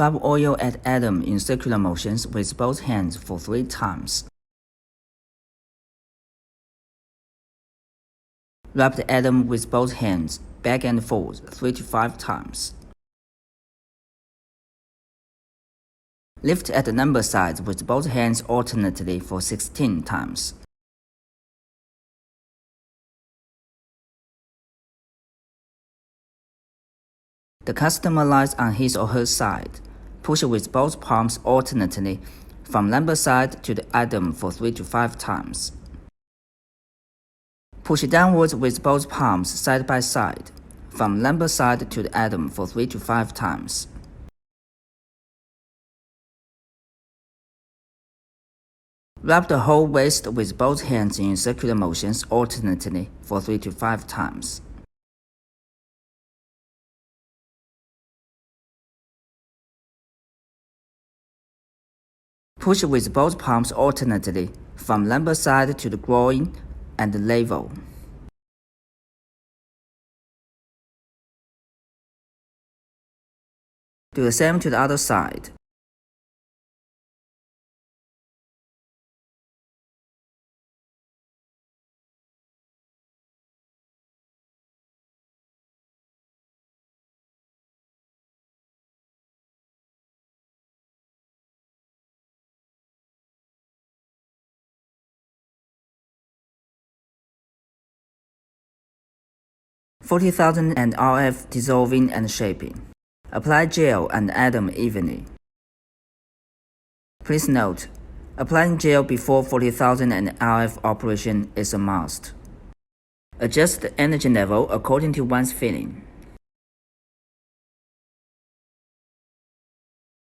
Rub oil at Abdomen in circular motions with both hands for 3 times. Rub the Abdomen with both hands, back and forth 3 to 5 times. Lift at the lumbar side with both hands alternately for 16 times. The customer lies on his or her side. Push with both palms alternately from lumbar side to the abdomen for 3 to 5 times. Push downwards with both palms side by side from lumbar side to the abdomen for 3 to 5 times. Rub the whole waist with both hands in circular motions alternately for 3 to 5 times. Push with both palms alternately from lumbar side to the groin and the navel. Do the same to the other side. $40,000 and RF dissolving and shaping. Apply gel and Abdomen evenly. Please note, applying gel before 40,000 and RF operation is a must. Adjust the energy level according to one's feeling.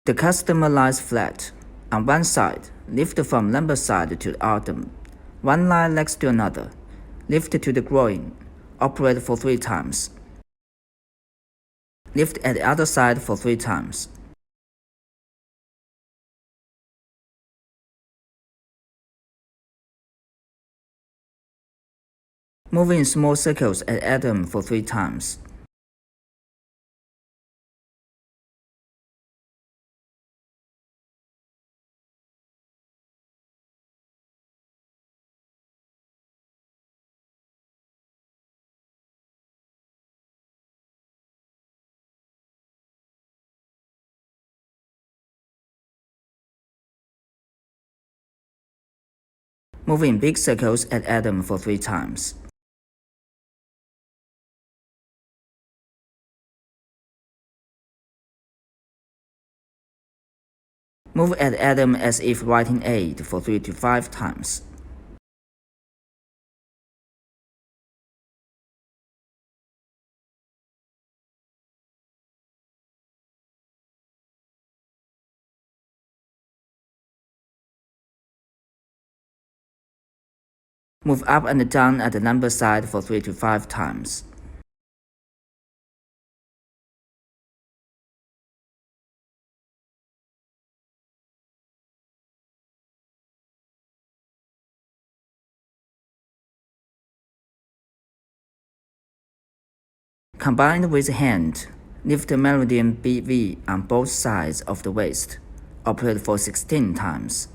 The customer lies flat. On one side, lift from lumbar side to the abdomen. One lie next to another. Lift to the groin. Operate for 3 times. Lift at the other side for 3 times. Move in small circles at Abdomen for 3 times. Move in big circles at Abdomen for 3 times. Move at Abdomen as if writing aid for 3 to 5 times. Move up and down at the lumbar side for 3 to 5 times. Combined with hand, lift the meridian BV on both sides of the waist. Operate for 16 times.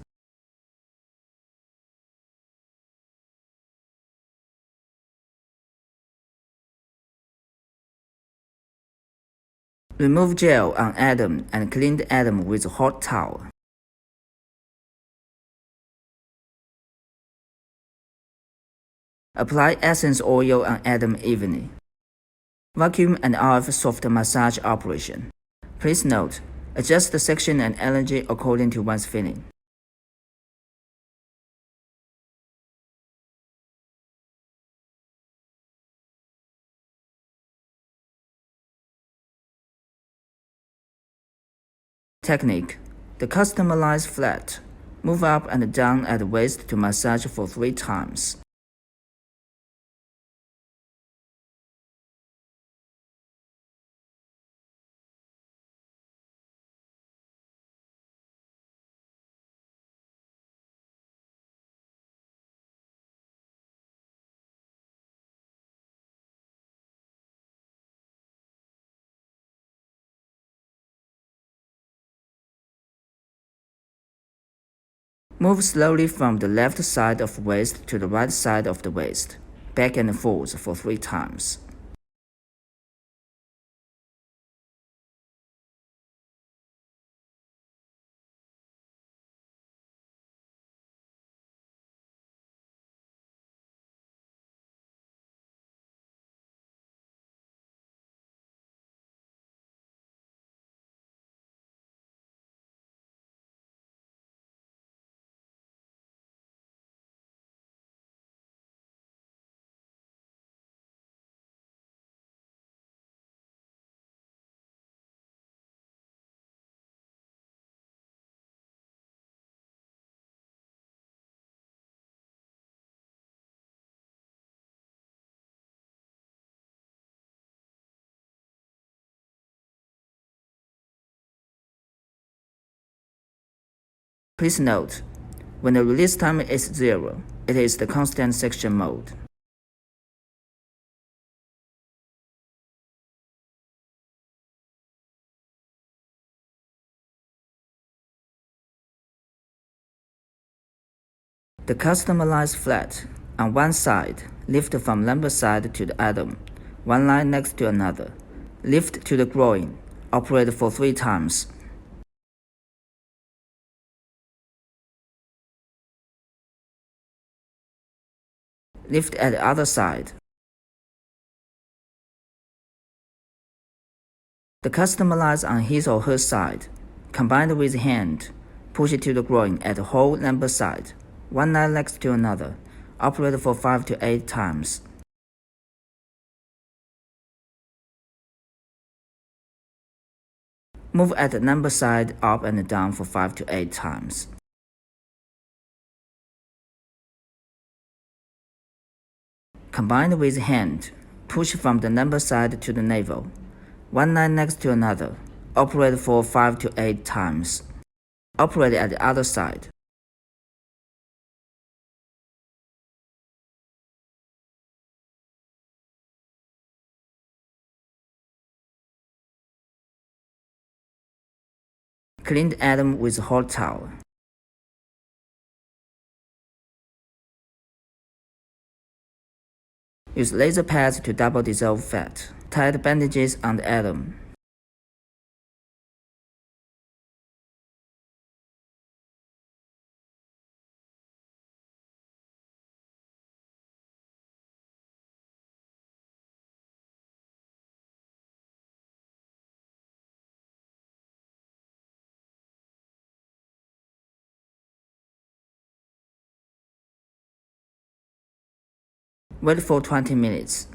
Remove gel on Abdomen and clean the Abdomen with a hot towel. Apply essence oil on Abdomen evenly. Vacuum and RF soft massage operation. Please note, adjust the section and energy according to one's feeling. Technique. The customer lies flat. Move up and down at the waist to massage for 3 times. Move slowly from the left side of waist to the right side of the waist, back and forth for 3 times. Please note, when the release time is 0, it is the constant section mode. The customized flat. On one side, lift from lumbar side to the abdomen, one line next to another. Lift to the groin. Operate for 3 times. Lift at the other side. The customized on his or her side. Combined with hand, push it to the groin at the whole lumbar side, one line next to another. Operate for 5 to 8 times. Move at the lumbar side up and down for 5 to 8 times. Combined with hand, push from the lumbar side to the navel, one line next to another. Operate for 5 to 8 times. Operate at the other side. Clean the abdomen with a hot towel. Use laser pads to double dissolve fat. Tight bandages on the abdomen. Wait for 20 minutes.